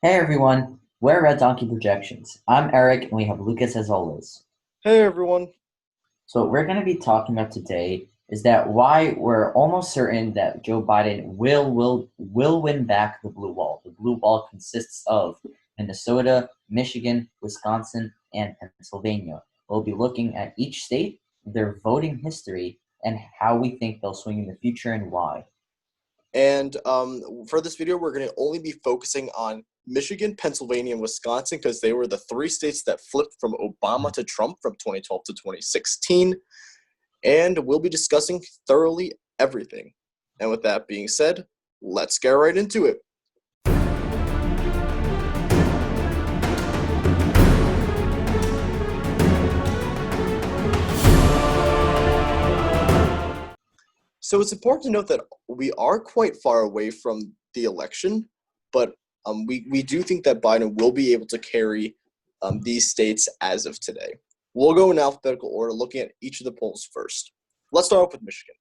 Hey everyone, we're Red Donkey Projections. I'm Eric and we have Lucas as always. Hey everyone. So what we're going to be talking about today is that why we're almost certain that Joe Biden will win back the blue wall. The blue wall consists of Minnesota, Michigan, Wisconsin, and Pennsylvania. We'll be looking at each state, their voting history, and how we think they'll swing in the future and why. And for this video, we're going to only be focusing on Michigan, Pennsylvania, and Wisconsin because they were the three states that flipped from Obama to Trump from 2012 to 2016. And we'll be discussing thoroughly everything. And with that being said, let's get right into it. So it's important to note that we are quite far away from the election, but we do think that Biden will be able to carry these states as of today. We'll go in alphabetical order, looking at each of the polls first. Let's start off with Michigan.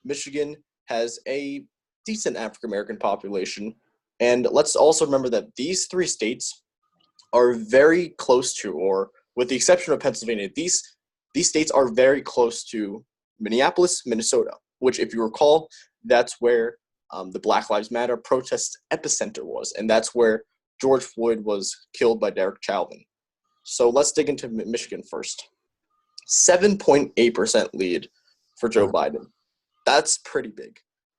Michigan has a decent African-American population, and let's also remember that these three states are very close to, or with the exception of Pennsylvania, these states are very close to Minneapolis, Minnesota, which, if you recall, that's where the Black Lives Matter protest epicenter was, and that's where George Floyd was killed by Derek Chauvin. So let's dig into Michigan first. 7.8% lead for Joe Biden. That's pretty big.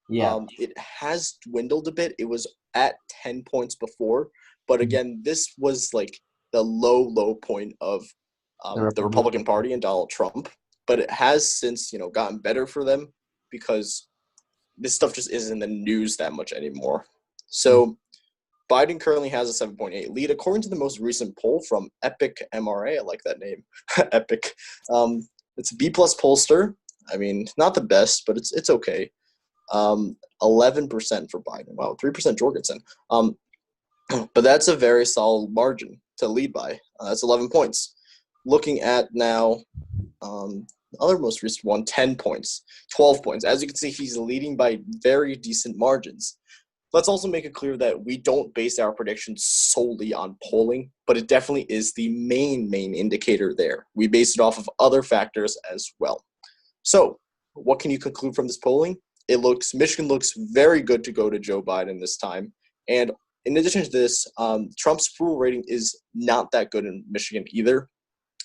Yeah. It has dwindled a bit. It was at 10 points before, but again, this was like the low point of the Republican Party and Donald Trump. But it has since, gotten better for them because this stuff just isn't in the news that much anymore. So Biden currently has a 7.8 lead, according to the most recent poll from Epic MRA. I like that name, Epic. It's a B+ pollster. I mean, not the best, but it's okay. 11% for Biden. Wow, 3% Jorgensen. But that's a very solid margin to lead by. That's 11 points. Looking at now, the other most recent one, 10 points, 12 points. As you can see, he's leading by very decent margins. Let's also make it clear that we don't base our predictions solely on polling, but it definitely is the main indicator there. We base it off of other factors as well. So what can you conclude from this polling? Michigan looks very good to go to Joe Biden this time. And in addition to this, Trump's approval rating is not that good in Michigan either.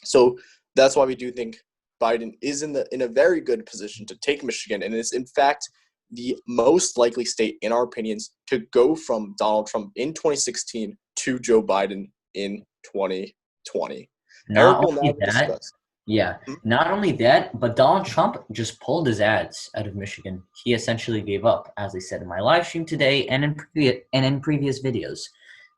So that's why we do think Biden is in a very good position to take Michigan, and is in fact the most likely state, in our opinions, to go from Donald Trump in 2016 to Joe Biden in 2020. Eric Not will now only that, discuss. Yeah, not only that, but Donald Trump just pulled his ads out of Michigan. He essentially gave up, as I said in my live stream today and in previous videos.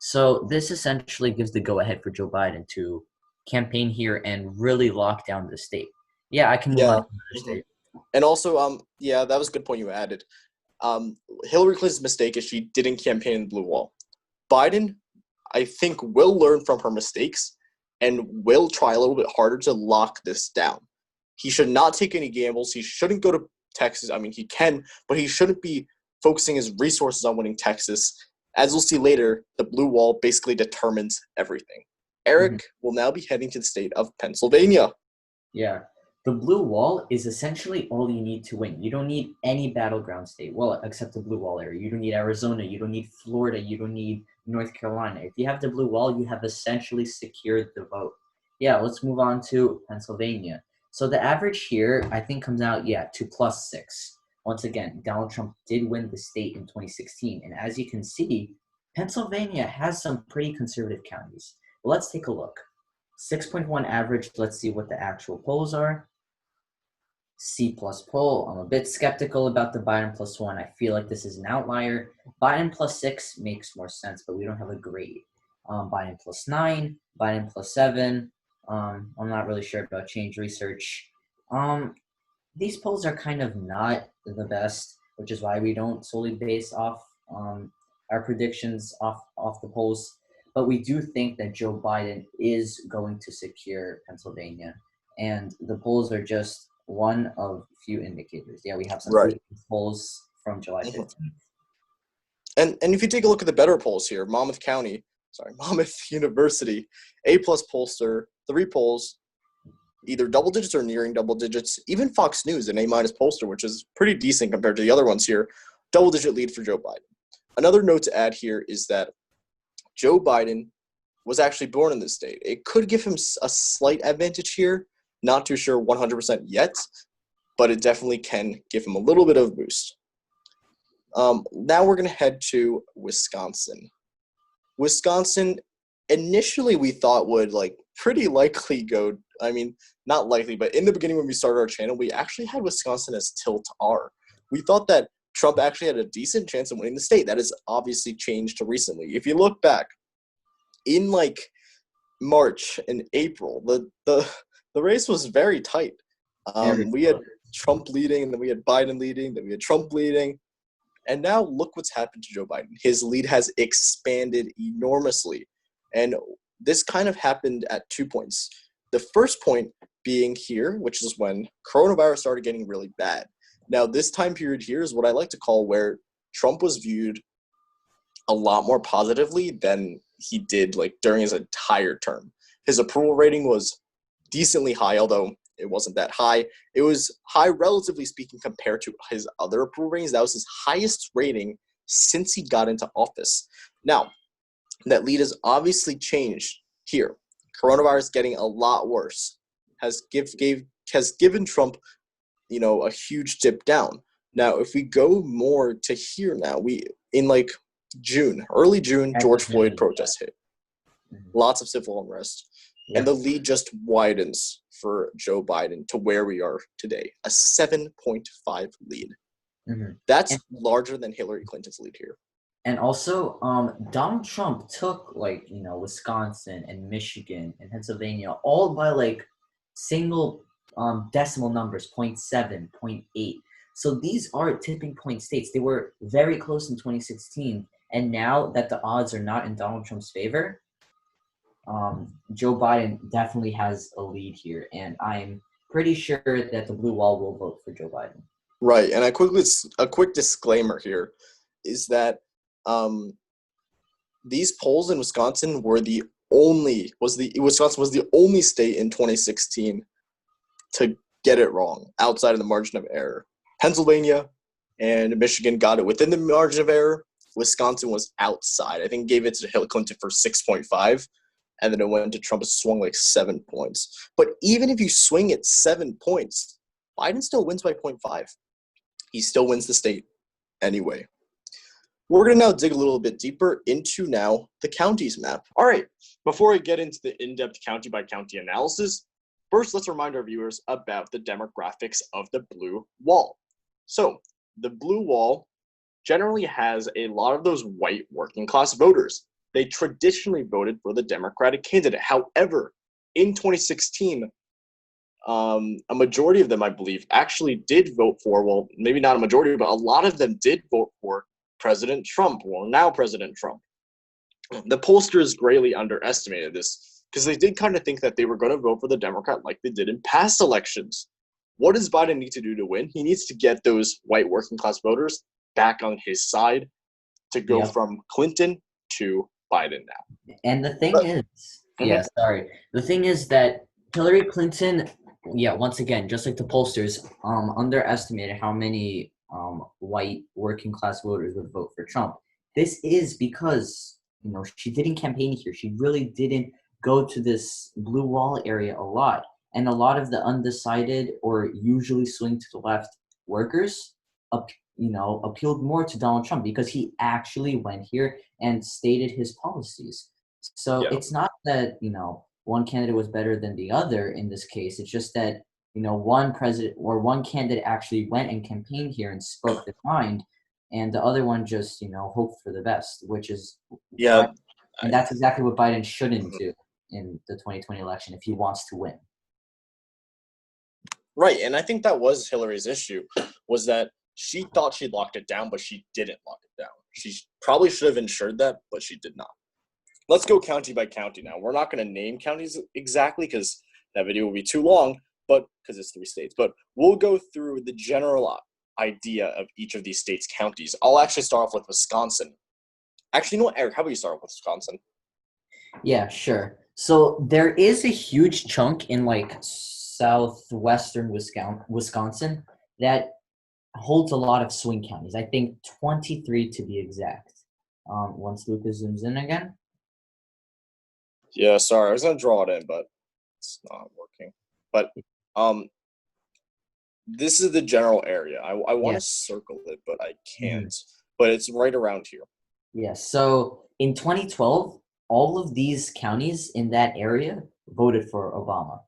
So this essentially gives the go-ahead for Joe Biden to campaign here and really lock down the state. Yeah, I can move on Yeah. to another state. And also, that was a good point you added. Hillary Clinton's mistake is she didn't campaign in the blue wall. Biden, I think, will learn from her mistakes and will try a little bit harder to lock this down. He should not take any gambles. He shouldn't go to Texas. I mean, he can, but he shouldn't be focusing his resources on winning Texas. As we'll see later, the blue wall basically determines everything. Eric will now be heading to the state of Pennsylvania. Yeah. The blue wall is essentially all you need to win. You don't need any battleground state, well, except the blue wall area. You don't need Arizona. You don't need Florida. You don't need North Carolina. If you have the blue wall, you have essentially secured the vote. Yeah, let's move on to Pennsylvania. So the average here, I think, comes out, to +6. Once again, Donald Trump did win the state in 2016. And as you can see, Pennsylvania has some pretty conservative counties. Well, let's take a look. 6.1 average. Let's see what the actual polls are. C+ poll. I'm a bit skeptical about the Biden +1. I feel like this is an outlier. Biden +6 makes more sense, but we don't have a grade. Biden +9, Biden +7. I'm not really sure about change research. These polls are kind of not the best, which is why we don't solely base off our predictions off the polls. But we do think that Joe Biden is going to secure Pennsylvania, and the polls are just one of few indicators. Yeah, we have some Right. polls from July 15th. And if you take a look at the better polls here, Monmouth County, Monmouth University, A-plus pollster, 3 polls, either double digits or nearing double digits. Even Fox News, an A-minus pollster, which is pretty decent compared to the other ones here, double-digit lead for Joe Biden. Another note to add here is that Joe Biden was actually born in this state. It could give him a slight advantage here. Not too sure 100% yet, but it definitely can give him a little bit of a boost. Now we're going to head to Wisconsin. Wisconsin, initially we thought would pretty likely go, not likely, but in the beginning when we started our channel, we actually had Wisconsin as tilt R. We thought that Trump actually had a decent chance of winning the state. That has obviously changed recently. If you look back, in March and April, the race was very tight. We had Trump leading, and then we had Biden leading, then we had Trump leading. And now look what's happened to Joe Biden. His lead has expanded enormously. And this kind of happened at 2 points. The first point being here, which is when coronavirus started getting really bad. Now, this time period here is what I like to call where Trump was viewed a lot more positively than he did during his entire term. His approval rating was decently high, although it wasn't that high. It was high, relatively speaking, compared to his other approval ratings. That was his highest rating since he got into office. Now, that lead has obviously changed here. Coronavirus getting a lot worse has given Trump, a huge dip down. Now, if we go more to here now, early June, George Floyd protests hit. Lots of civil unrest. Yeah. And the lead just widens for Joe Biden to where we are today, a 7.5 lead. Mm-hmm. That's larger than Hillary Clinton's lead here. And also, Donald Trump took Wisconsin and Michigan and Pennsylvania all by single decimal numbers, 0.7, 0.8. So these are tipping point states. They were very close in 2016. And now that the odds are not in Donald Trump's favor, Joe Biden definitely has a lead here, and I'm pretty sure that the blue wall will vote for Joe Biden. Right, and a quick disclaimer here is that these polls in Wisconsin Wisconsin was the only state in 2016 to get it wrong outside of the margin of error. Pennsylvania and Michigan got it within the margin of error. Wisconsin was outside. I think gave it to Hillary Clinton for 6.5. And then it went to Trump, swung 7 points. But even if you swing it 7 points, Biden still wins by 0.5. He still wins the state anyway. We're going to now dig a little bit deeper into now the counties map. All right, before I get into the in-depth county-by-county analysis, first let's remind our viewers about the demographics of the blue wall. So the blue wall generally has a lot of those white working-class voters. They traditionally voted for the Democratic candidate. However, in 2016, a majority of them, I believe, actually did vote for, well, maybe not a majority, but a lot of them did vote for President Trump, well, now President Trump. The pollsters greatly underestimated this because they did kind of think that they were going to vote for the Democrat like they did in past elections. What does Biden need to do to win? He needs to get those white working-class voters back on his side to go from Clinton to Biden now. And the thing the thing is that Hillary Clinton, once again, just like the pollsters, underestimated how many white working class voters would vote for Trump. This is because, she didn't campaign here. She really didn't go to this blue wall area a lot. And a lot of the undecided or usually swing to the left workers appealed more to Donald Trump because he actually went here and stated his policies. So it's not that, one candidate was better than the other in this case. It's just that, one president or one candidate actually went and campaigned here and spoke their mind, and the other one just, hoped for the best, which is and that's exactly what Biden shouldn't do in the 2020 election if he wants to win. Right, and I think that was Hillary's issue, was that she thought she locked it down, but she didn't lock it down. She probably should have ensured that, but she did not. Let's go county by county now. We're not going to name counties exactly because that video will be too long, but because it's 3 states. But we'll go through the general idea of each of these states' counties. I'll actually start off with Wisconsin. Actually, you know what, Eric? How about you start off with Wisconsin? Yeah, sure. So there is a huge chunk in like southwestern Wisconsin that holds a lot of swing counties. I think 23 to be exact. Once Lucas zooms in again. Yeah, sorry, I was gonna draw it in, but it's not working. But this is the general area. I want to Yes. circle it, but I Mhm. can't. But it's right around here. Yes. So in 2012, all of these counties in that area voted for Obama.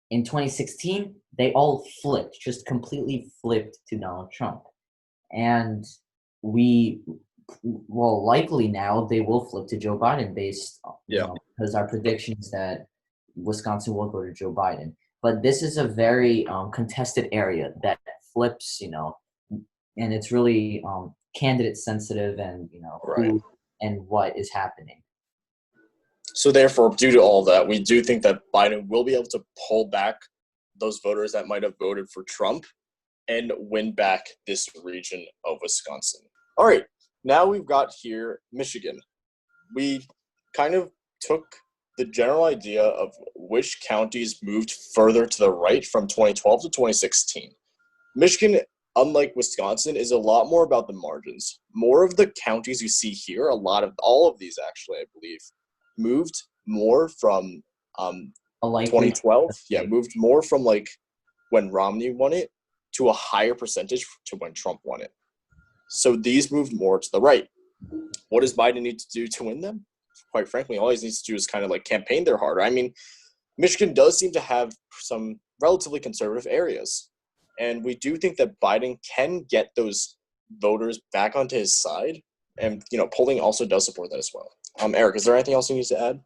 In 2016, they all flipped, just completely flipped to Donald Trump. And we, well, likely now they will flip to Joe Biden based, Yeah. because our prediction is that Wisconsin will go to Joe Biden. But this is a very contested area that flips, and it's really candidate sensitive, and Right. who and what is happening. So therefore, due to all that, we do think that Biden will be able to pull back those voters that might have voted for Trump and win back this region of Wisconsin. All right, now we've got here Michigan. We kind of took the general idea of which counties moved further to the right from 2012 to 2016. Michigan, unlike Wisconsin, is a lot more about the margins. More of the counties you see here, all of these actually, I believe, moved more from A likely 2012. Yeah, moved more from like when Romney won it to a higher percentage to when Trump won it. So these moved more to the right. What does Biden need to do to win them? Quite frankly, all he needs to do is kind of like campaign there harder. I mean, Michigan does seem to have some relatively conservative areas. And we do think that Biden can get those voters back onto his side. And, polling also does support that as well. Eric, is there anything else you need to add?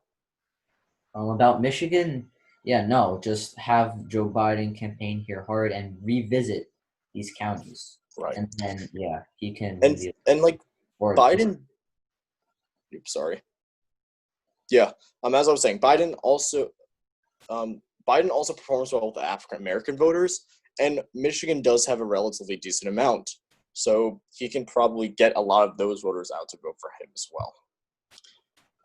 About Michigan, yeah, no, just have Joe Biden campaign here hard and revisit these counties, Right. and then he can And like Biden, oops, sorry. Yeah. As I was saying, Biden also performs well with the African American voters, and Michigan does have a relatively decent amount. So he can probably get a lot of those voters out to vote for him as well.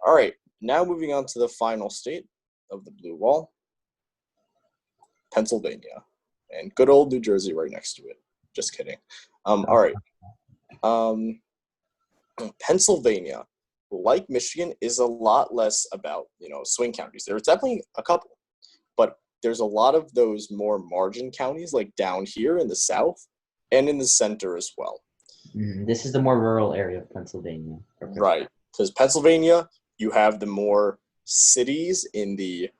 All right, now moving on to the final state of the blue wall, Pennsylvania, and good old New Jersey right next to it. Just kidding. All right. Pennsylvania, like Michigan, is a lot less about, swing counties. There's definitely a couple, but there's a lot of those more margin counties like down here in the south and in the center as well. This is the more rural area of Pennsylvania. Right, because Pennsylvania, you have the more cities in the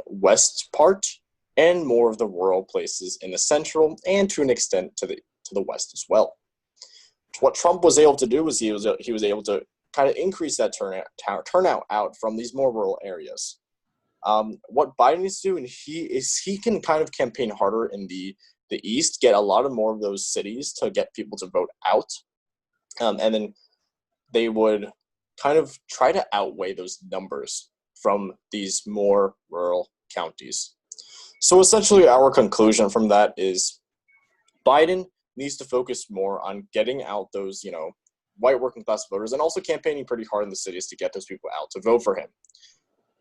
west part and more of the rural places in the central and to an extent to the west as well. What Trump was able to do was he was able to kind of increase that turnout out from these more rural areas. What Biden needs to do, and he can kind of campaign harder in the East, get a lot of more of those cities to get people to vote out, and then they would kind of try to outweigh those numbers from these more rural counties. So essentially, our conclusion from that is Biden needs to focus more on getting out those, white working class voters, and also campaigning pretty hard in the cities to get those people out to vote for him.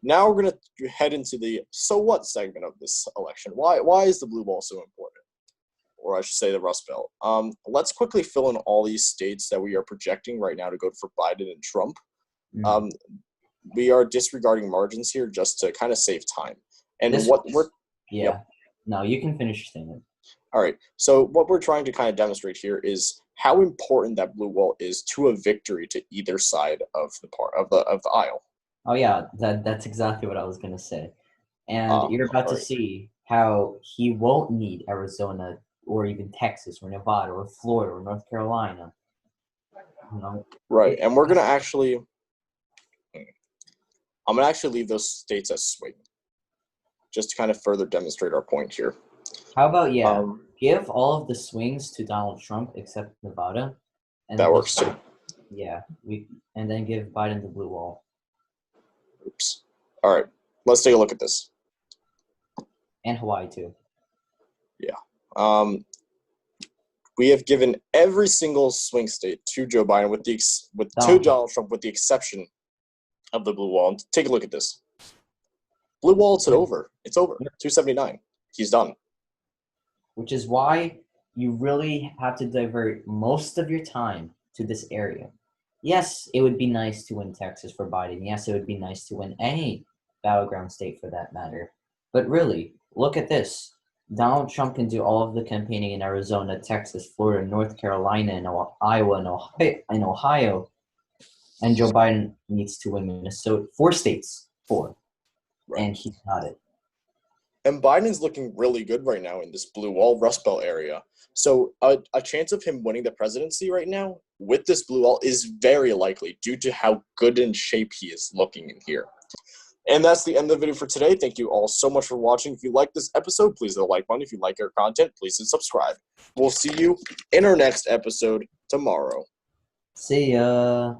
Now we're going to head into the so what segment of this election. Why is the blue wall so important? Or I should say the Rust Belt. Let's quickly fill in all these states that we are projecting right now to go for Biden and Trump. We are disregarding margins here just to kind of save time. And No, you can finish your statement. All right. So what we're trying to kind of demonstrate here is how important that blue wall is to a victory to either side of the aisle. Oh yeah, that's exactly what I was gonna say. And you're about to see how he won't need Arizona or even Texas or Nevada or Florida or North Carolina. Right. And we're gonna actually I'm gonna actually leave those states as swing, just to kind of further demonstrate our point here. How about give all of the swings to Donald Trump except Nevada, and that works too. Yeah, and then give Biden the blue wall. Oops. All right, let's take a look at this. And Hawaii too. Yeah. We have given every single swing state to Joe Biden to Donald Trump, with the exception of the blue wall. And take a look at this. Blue wall, it's over. It's over. 279. He's done. Which is why you really have to divert most of your time to this area. Yes, it would be nice to win Texas for Biden. Yes, it would be nice to win any battleground state for that matter. But really, look at this. Donald Trump can do all of the campaigning in Arizona, Texas, Florida, North Carolina, and Iowa, and Ohio. And Joe Biden needs to win Minnesota. 4 states. 4. Right. And he's not it. And Biden's looking really good right now in this blue wall, Rust Belt area. So a chance of him winning the presidency right now with this blue wall is very likely due to how good in shape he is looking in here. And that's the end of the video for today. Thank you all so much for watching. If you like this episode, please hit the like button. If you like our content, please hit subscribe. We'll see you in our next episode tomorrow. See ya.